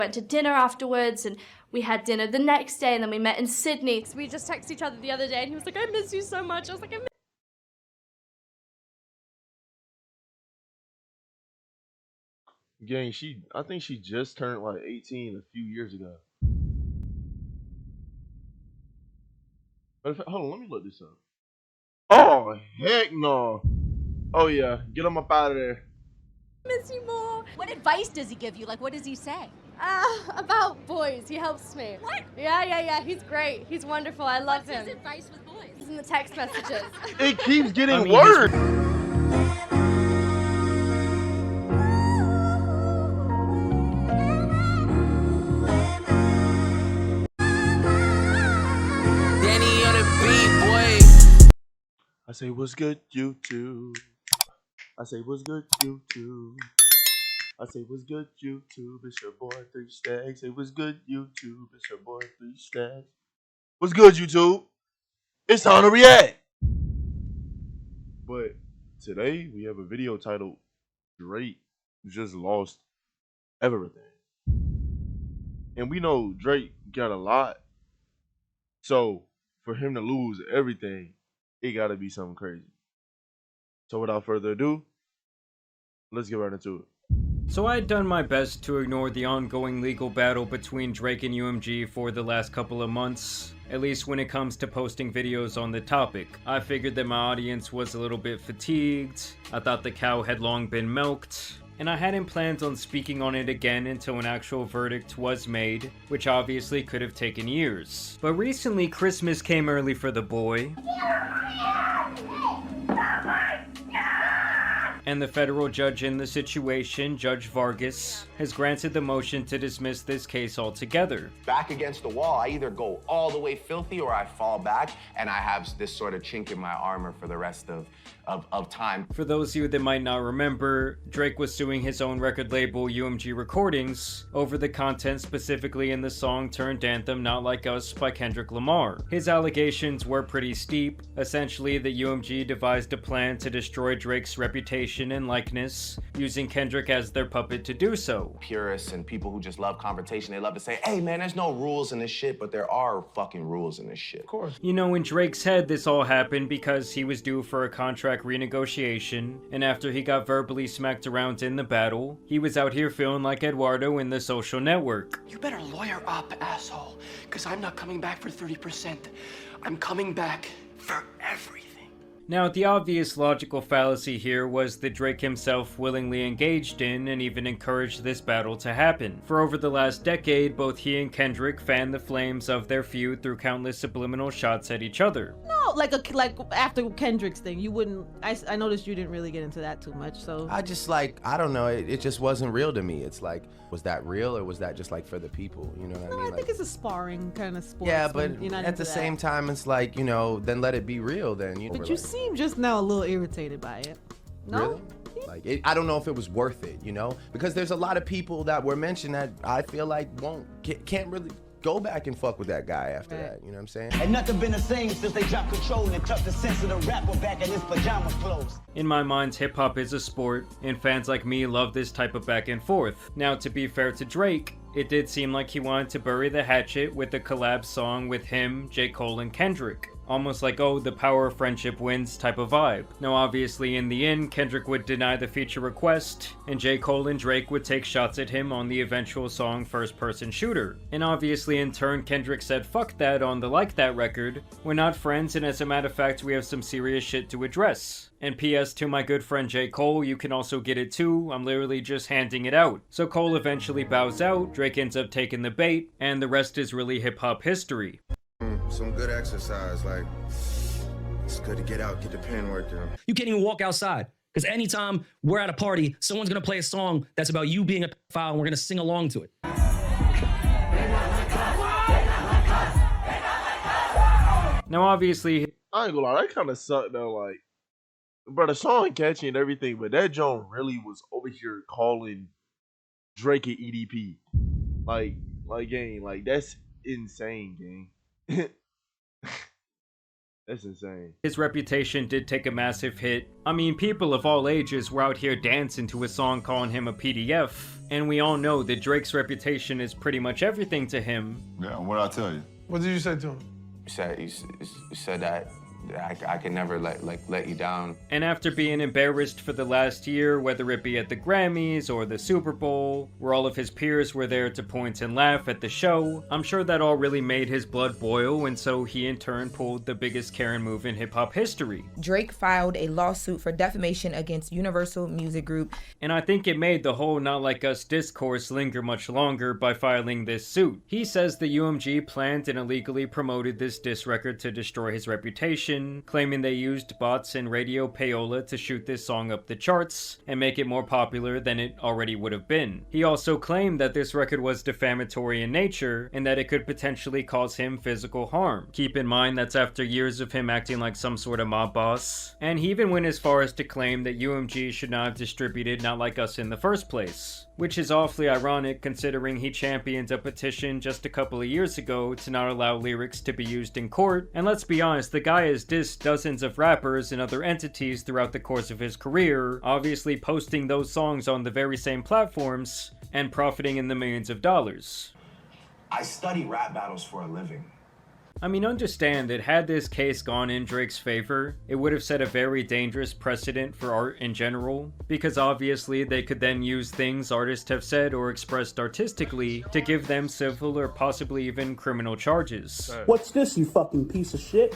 Went to dinner afterwards, and we had dinner the next day, and then we met in Sydney. So we just texted each other the other day, and he was like, I miss you so much. I was like, I miss Gang, I think she just turned like 18 a few years ago. Hold on, let me look this up. Oh, heck no. Oh, yeah. Get him up out of there. miss you more. What advice does he give you? Like, what does he say? About boys. He helps me. What? Yeah. He's great. He's wonderful. I love him. What's his advice with boys? It's in the text messages. It keeps getting worse. Danny on the beat, boy. I say, what's good, YouTube? I say, what's good, YouTube? I say, what's good, YouTube? It's your boy, 3 Stacks. Say, what's good, YouTube? It's your boy, 3 Stacks. What's good, YouTube? It's time to react. But today, we have a video titled, Drake just lost everything. And we know Drake got a lot. So, for him to lose everything, it gotta be something crazy. So, without further ado, let's get right into it. So I had done my best to ignore the ongoing legal battle between Drake and UMG for the last couple of months, at least when it comes to posting videos on the topic. I figured that my audience was a little bit fatigued, I thought the cow had long been milked, and I hadn't planned on speaking on it again until an actual verdict was made, which obviously could have taken years. But recently Christmas came early for the boy, and the federal judge in the situation, Judge Vargas, has granted the motion to dismiss this case altogether. Back against the wall, I either go all the way filthy or I fall back and I have this sort of chink in my armor for the rest of time. For those of you that might not remember, Drake was suing his own record label, UMG Recordings, over the content specifically in the song turned anthem Not Like Us by Kendrick Lamar. His allegations were pretty steep, essentially that UMG devised a plan to destroy Drake's reputation and likeness, using Kendrick as their puppet to do so. Purists and people who just love confrontation, they love to say, hey man, there's no rules in this shit, but there are fucking rules in this shit. Of course. You know, in Drake's head, this all happened because he was due for a contract renegotiation, and after he got verbally smacked around in the battle, he was out here feeling like Eduardo in The Social Network. You better lawyer up, asshole, because I'm not coming back for 30%. I'm coming back for everything. Now, the obvious logical fallacy here was that Drake himself willingly engaged in and even encouraged this battle to happen. For over the last decade, both he and Kendrick fanned the flames of their feud through countless subliminal shots at each other. No, like after Kendrick's thing, you wouldn't. I noticed you didn't really get into that too much. So I just I don't know. It just wasn't real to me. It's like, was that real or was that just like for the people? You know what I mean? I think it's a sparring kind of sport. Yeah, but at the same time, it's like, you know, then let it be real. Then But you seem just now a little irritated by it. No? Really? Like, I don't know if it was worth it, you know, because there's a lot of people that were mentioned that I feel like can't really go back and fuck with that guy after that. You know what I'm saying? And nothing been the same since they dropped control and tucked the sense of the rapper back in his pajama clothes. In my mind, hip-hop is a sport, and fans like me love this type of back and forth. Now, to be fair to Drake, it did seem like he wanted to bury the hatchet with the collab song with him, J. Cole, and Kendrick. Almost like, oh, the power of friendship wins type of vibe. Now obviously in the end, Kendrick would deny the feature request, and J. Cole and Drake would take shots at him on the eventual song First Person Shooter. And obviously in turn, Kendrick said fuck that on the Like That record. We're not friends, and as a matter of fact, we have some serious shit to address. And PS to my good friend J. Cole, you can also get it too, I'm literally just handing it out. So Cole eventually bows out, Drake ends up taking the bait, and the rest is really hip-hop history. Some good exercise, like, it's good to get out, get the pen working. You can't even walk outside, because anytime we're at a party, someone's gonna play a song that's about you being a pedophile, and we're gonna sing along to it. Now obviously, I ain't gonna lie, that kind of sucked though, like, bro, the song catchy and everything, but that Joan really was over here calling Drake an EDP. Like, gang, like, that's insane, gang. That's insane. His reputation did take a massive hit. I mean, people of all ages were out here dancing to a song calling him a PDF. And we all know that Drake's reputation is pretty much everything to him. Yeah, what did I tell you? What did you say to him? You said that I can never let you down. And after being embarrassed for the last year, whether it be at the Grammys or the Super Bowl, where all of his peers were there to point and laugh at the show, I'm sure that all really made his blood boil, and so he in turn pulled the biggest Karen move in hip-hop history. Drake filed a lawsuit for defamation against Universal Music Group. And I think it made the whole Not Like Us discourse linger much longer by filing this suit. He says the UMG planned and illegally promoted this diss record to destroy his reputation, claiming they used bots and radio payola to shoot this song up the charts and make it more popular than it already would have been. He also claimed that this record was defamatory in nature and that it could potentially cause him physical harm. Keep in mind that's after years of him acting like some sort of mob boss. And he even went as far as to claim that UMG should not have distributed Not Like Us in the first place. Which is awfully ironic considering he championed a petition just a couple of years ago to not allow lyrics to be used in court. And let's be honest, the guy has dissed dozens of rappers and other entities throughout the course of his career, obviously posting those songs on the very same platforms and profiting in the millions of dollars. I study rap battles for a living. I mean, understand that had this case gone in Drake's favor, it would have set a very dangerous precedent for art in general, because obviously they could then use things artists have said or expressed artistically to give them civil or possibly even criminal charges. What's this, you fucking piece of shit?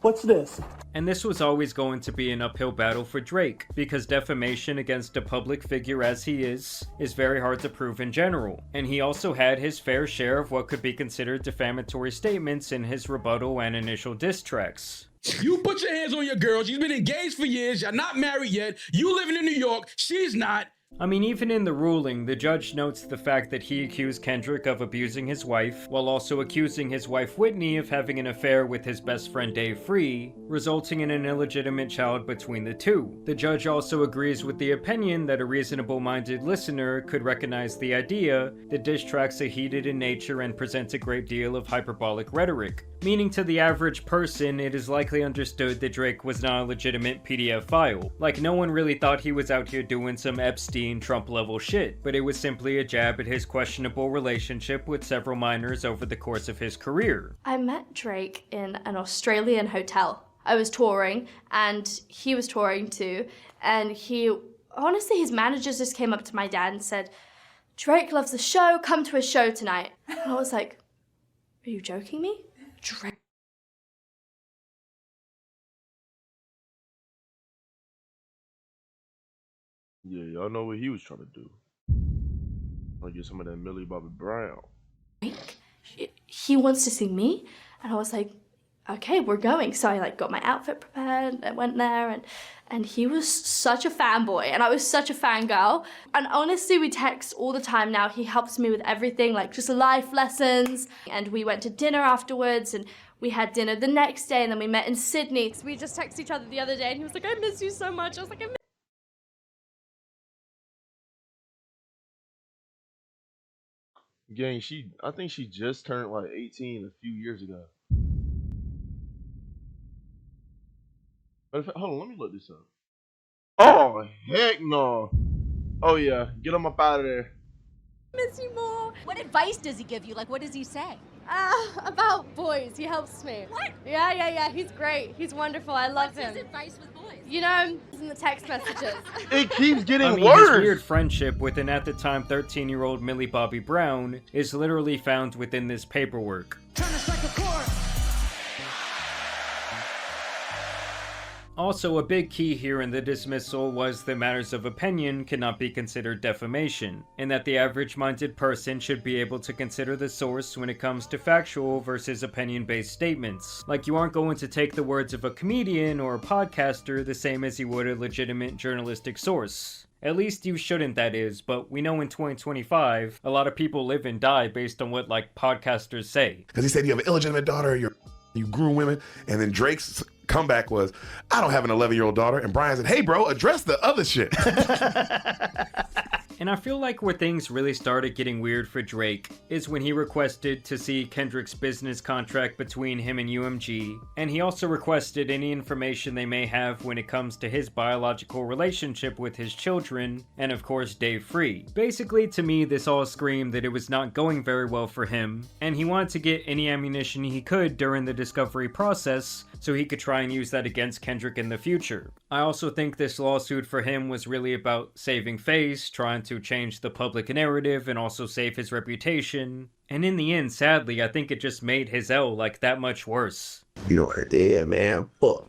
What's this? And this was always going to be an uphill battle for Drake, because defamation against a public figure as he is very hard to prove in general. And he also had his fair share of what could be considered defamatory statements in his rebuttal and initial diss tracks. You put your hands on your girl, she's been engaged for years, you're not married yet, you living in New York, she's not. I mean, even in the ruling, the judge notes the fact that he accused Kendrick of abusing his wife, while also accusing his wife Whitney of having an affair with his best friend Dave Free, resulting in an illegitimate child between the two. The judge also agrees with the opinion that a reasonable-minded listener could recognize the idea that diss tracks are heated in nature and present a great deal of hyperbolic rhetoric, meaning to the average person it is likely understood that Drake was not a legitimate PDF file. Like, no one really thought he was out here doing some Epstein Trump level shit, but it was simply a jab at his questionable relationship with several minors over the course of his career. I met Drake in an Australian hotel. I was touring and he was touring too, and honestly his managers just came up to my dad and said, "Drake loves the show, come to his show tonight." And I was like, "Are you joking me? Drake?" Yeah, y'all know what he was trying to do. Like get some of that Millie Bobby Brown. He wants to see me, and I was like, okay, we're going. So I got my outfit prepared, I went there, and he was such a fanboy, and I was such a fangirl. And honestly, we text all the time now. He helps me with everything, like just life lessons. And we went to dinner afterwards, and we had dinner the next day, and then we met in Sydney. We just texted each other the other day, and he was like, "I miss you so much." I was like, "I miss." Gang, I think she just turned like 18 a few years ago. Hold on, let me look this up. Oh, heck no. Oh yeah, get him up out of there. Miss you more. What advice does he give you? Like, what does he say? About boys. He helps me. What? Yeah. He's great. He's wonderful. I love him. What's his advice with boys? You know, in the text messages. It keeps getting I mean, worse. His weird friendship with an at the time 13-year-old Millie Bobby Brown is literally found within this paperwork. Also, a big key here in the dismissal was that matters of opinion cannot be considered defamation, and that the average-minded person should be able to consider the source when it comes to factual versus opinion-based statements. Like, you aren't going to take the words of a comedian or a podcaster the same as you would a legitimate journalistic source. At least you shouldn't, that is, but we know in 2025, a lot of people live and die based on what, podcasters say. Because he said you have an illegitimate daughter, you groom women, and then Drake's comeback was, "I don't have an 11-year-old daughter," and Brian said, "Hey bro, address the other shit." And I feel like where things really started getting weird for Drake is when he requested to see Kendrick's business contract between him and UMG, and he also requested any information they may have when it comes to his biological relationship with his children, and of course Dave Free. Basically, to me, this all screamed that it was not going very well for him, and he wanted to get any ammunition he could during the discovery process so he could try and use that against Kendrick in the future. I also think this lawsuit for him was really about saving face, trying to change the public narrative and also save his reputation. And in the end, sadly, I think it just made his L like that much worse. You know what they is, man? Fuck.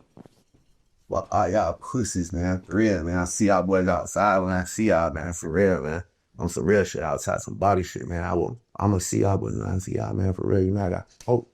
Fuck all y'all pussies, man. For real, man. I see y'all boys outside when I see y'all, man. For real, man. On some real shit outside, some body shit, man. I'm gonna see y'all boys when I see y'all, man. For real, you know, I got hope.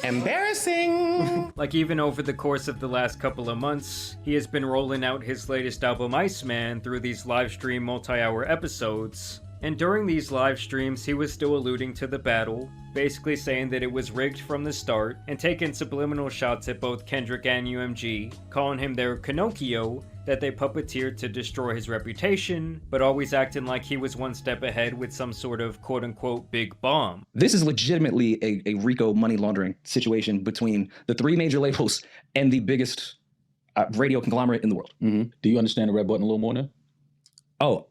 Embarrassing! Like, even over the course of the last couple of months, he has been rolling out his latest album Iceman through these live stream multi-hour episodes. And during these live streams, he was still alluding to the battle, basically saying that it was rigged from the start, and taking subliminal shots at both Kendrick and UMG, calling him their Pinocchio, that they puppeteered to destroy his reputation, but always acting like he was one step ahead with some sort of quote-unquote big bomb. This is legitimately a RICO money laundering situation between the 3 major labels and the biggest radio conglomerate in the world. Mm-hmm. Do you understand the red button a little more now? Oh,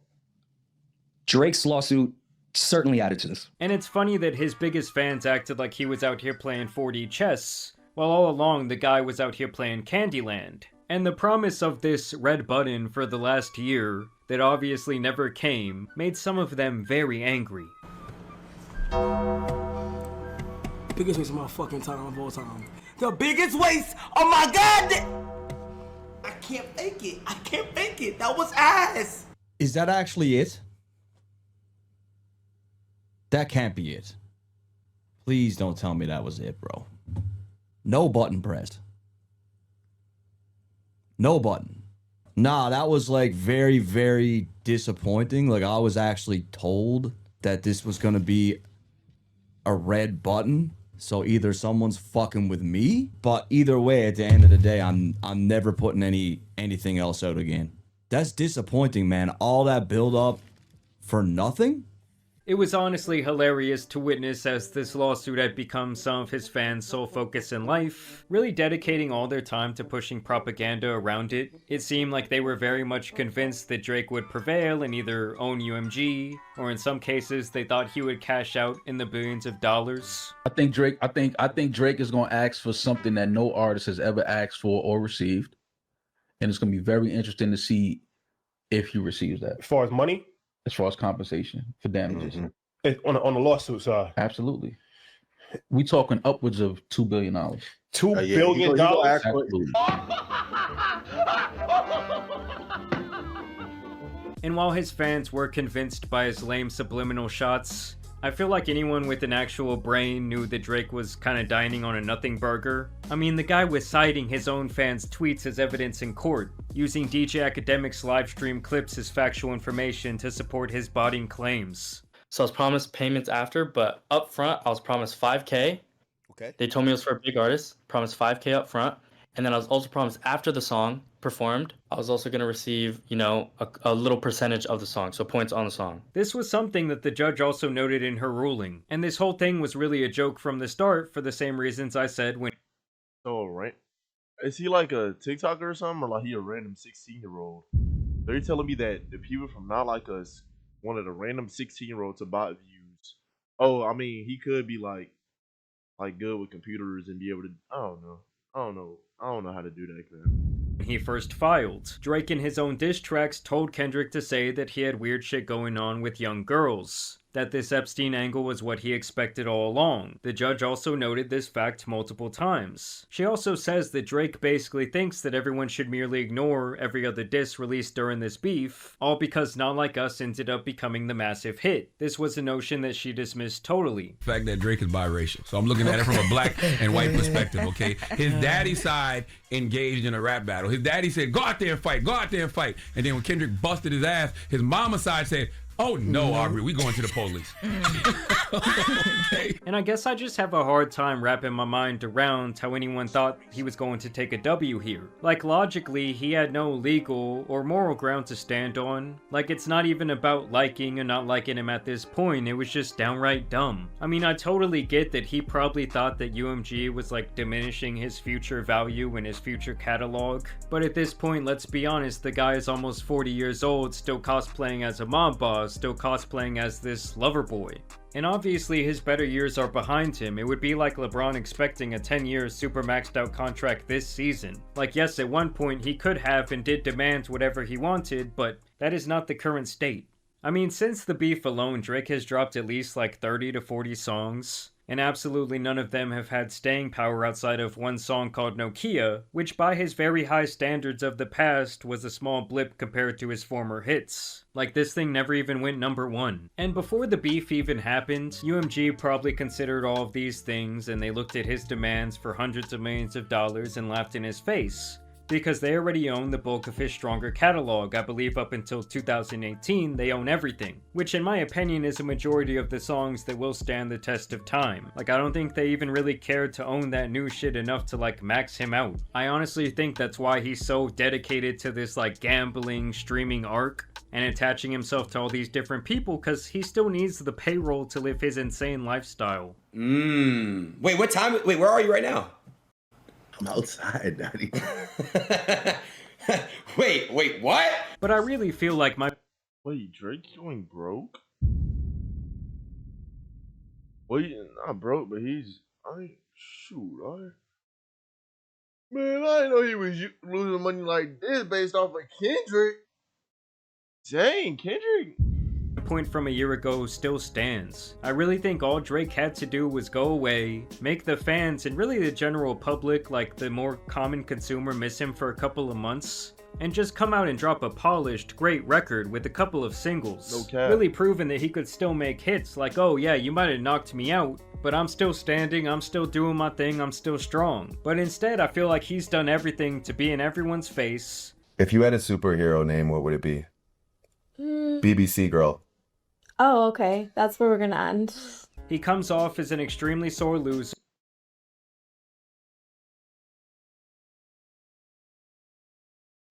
Drake's lawsuit certainly added to this. And it's funny that his biggest fans acted like he was out here playing 4D chess, while all along the guy was out here playing Candyland. And the promise of this red button for the last year, that obviously never came, made some of them very angry. Biggest waste of my fucking time of all time. The biggest waste of my god! I can't fake it. I can't fake it. That was ass. Is that actually it? That can't be it. Please don't tell me that was it, bro. No button pressed. No button. Nah, that was like very, very disappointing. Like I was actually told that this was gonna be a red button. So either someone's fucking with me, but either way, at the end of the day, I'm never putting anything else out again. That's disappointing, man. All that build up for nothing? It was honestly hilarious to witness as this lawsuit had become some of his fans' sole focus in life, really dedicating all their time to pushing propaganda around it. It seemed like they were very much convinced that Drake would prevail and either own UMG, or in some cases they thought he would cash out in the billions of dollars. I think Drake is gonna ask for something that no artist has ever asked for or received. And it's gonna be very interesting to see if he receives that. As far as money? As far as compensation for damages. On the lawsuit side. Absolutely. We talking upwards of $2 billion. $2 billion? Absolutely. And while his fans were convinced by his lame subliminal shots, I feel like anyone with an actual brain knew that Drake was kinda dining on a nothing burger. I mean, the guy was citing his own fans' tweets as evidence in court, using DJ Academic's livestream clips as factual information to support his botting claims. So I was promised payments after, but up front, I was promised $5K. Okay. They told me it was for a big artist, promised $5K up front. And then I was also promised after the song performed, I was also going to receive, you know, a little percentage of the song, so points on the song. This was something that the judge also noted in her ruling, and this whole thing was really a joke from the start for the same reasons I said when... So, right? Is he like a TikToker or something, or like he a random 16-year-old? They're telling me that the people from Not Like Us wanted a random 16-year-old to buy views. Oh, I mean, he could be like good with computers and be able to... I don't know how to do that, man. When he first filed, Drake in his own diss tracks told Kendrick to say that he had weird shit going on with young girls, that this Epstein angle was what he expected all along. The judge also noted this fact multiple times. She also says that Drake basically thinks that everyone should merely ignore every other diss released during this beef, all because Not Like Us ended up becoming the massive hit. This was a notion that she dismissed totally. The fact that Drake is biracial. So I'm looking at it from a black and white perspective, okay? His daddy's side engaged in a rap battle. His daddy said, go out there and fight, go out there and fight. And then when Kendrick busted his ass, his mama's side said, Oh no, Aubrey, we going to the police. And I guess I just have a hard time wrapping my mind around how anyone thought he was going to take a W here. Like, logically, he had no legal or moral ground to stand on. Like, it's not even about liking or not liking him at this point, it was just downright dumb. I mean, I totally get that he probably thought that UMG was like diminishing his future value in his future catalog, but at this point, let's be honest, the guy is almost 40 years old, still cosplaying as a mob boss, still cosplaying as this lover boy. And obviously his better years are behind him. It would be like LeBron expecting a 10-year super maxed out contract this season. Like, yes, at one point he could have and did demand whatever he wanted, but that is not the current state. I mean, since the beef alone, Drake has dropped at least like 30 to 40 songs, and absolutely none of them have had staying power outside of one song called Nokia, which by his very high standards of the past was a small blip compared to his former hits. Like, this thing never even went #1. And before the beef even happened, UMG probably considered all of these things, and they looked at his demands for hundreds of millions of dollars and laughed in his face, because they already own the bulk of his stronger catalog. I believe up until 2018, they own everything, which in my opinion is a majority of the songs that will stand the test of time. Like, I don't think they even really cared to own that new shit enough to like max him out. I honestly think that's why he's so dedicated to this like gambling, streaming arc, and attaching himself to all these different people, because he still needs the payroll to live his insane lifestyle. Wait, what time? Wait, where are you right now? I'm outside, daddy. Wait, what? But I really feel like my... Wait, Drake going broke? Well, he's not broke, but he's... Man, I didn't know he was losing money like this based off of Kendrick. Dang, Kendrick. The point from a year ago still stands. I really think all Drake had to do was go away, make the fans and really the general public, like the more common consumer, miss him for a couple of months, and just come out and drop a polished, great record with a couple of singles. No cap. Really proving that he could still make hits like, oh yeah, you might have knocked me out, but I'm still standing, I'm still doing my thing, I'm still strong. But instead, I feel like he's done everything to be in everyone's face. If you had a superhero name, what would it be? BBC Girl. Oh, okay. That's where we're gonna end. He comes off as an extremely sore loser.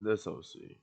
That's OC.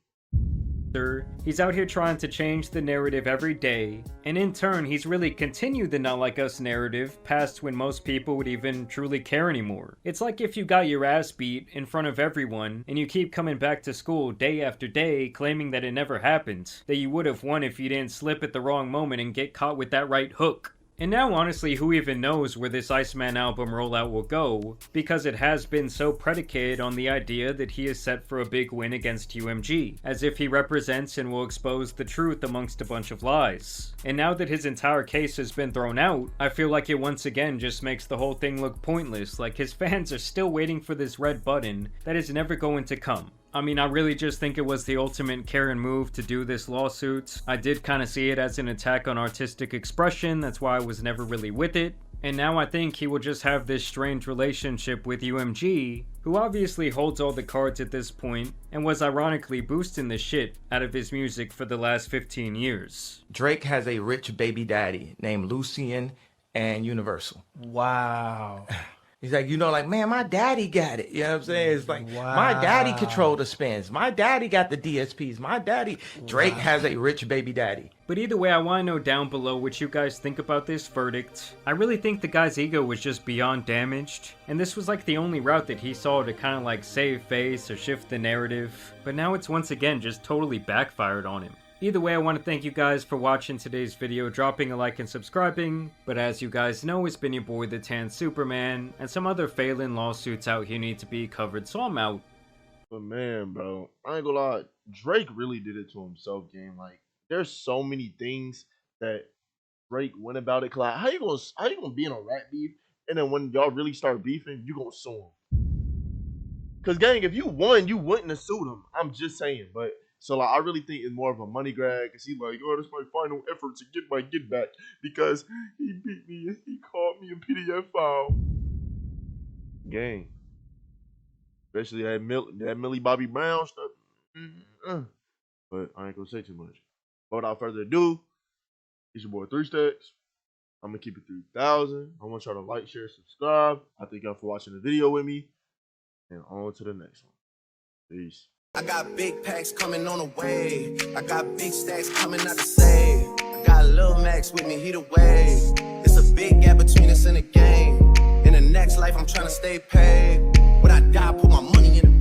He's out here trying to change the narrative every day, and in turn, he's really continued the Not Like Us narrative past when most people would even truly care anymore. It's like if you got your ass beat in front of everyone, and you keep coming back to school day after day claiming that it never happened, that you would have won if you didn't slip at the wrong moment and get caught with that right hook. And now honestly, who even knows where this Iceman album rollout will go, because it has been so predicated on the idea that he is set for a big win against UMG, as if he represents and will expose the truth amongst a bunch of lies. And now that his entire case has been thrown out, I feel like it once again just makes the whole thing look pointless, like his fans are still waiting for this red button that is never going to come. I mean, I really just think it was the ultimate Karen move to do this lawsuit. I did kind of see it as an attack on artistic expression, that's why I was never really with it. And now I think he will just have this strange relationship with UMG, who obviously holds all the cards at this point, and was ironically boosting the shit out of his music for the last 15 years. Drake has a rich baby daddy named Lucien and Universal. Wow. He's like, you know, like, man, my daddy got it. You know what I'm saying? It's like, my daddy controlled the spins. My daddy got the DSPs. My daddy. Drake has a rich baby daddy. But either way, I want to know down below what you guys think about this verdict. I really think the guy's ego was just beyond damaged, and this was like the only route that he saw to kind of like save face or shift the narrative. But now it's once again just totally backfired on him. Either way, I want to thank you guys for watching today's video, dropping a like and subscribing, but as you guys know, it's been your boy the Tan Superman, and some other failing lawsuits out here need to be covered, so I'm out. But man, bro, I ain't gonna lie, Drake really did it to himself, gang. Like, there's so many things that Drake went about it. Like, how you gonna be in a rap beef, and then when y'all really start beefing, you gonna sue him? Cause gang, if you won, you wouldn't have sued him. I'm just saying, but. So like, I really think it's more of a money grab, cause he's like, oh, that's my final effort to get my get back because he beat me and he called me a PDF file. Gang. Especially that Millie Bobby Brown stuff. But I ain't gonna say too much. But without further ado, It's your boy 3 Stacks. I'm gonna keep it 3,000. I want y'all to like, share, subscribe. I thank y'all for watching the video with me. And on to the next one. Peace. I got big packs coming on the way. I got big stacks coming out to save. I got Lil Max with me, he the way. It's a big gap between us and the game. In the next life, I'm trying to stay paid. When I die, put my money in the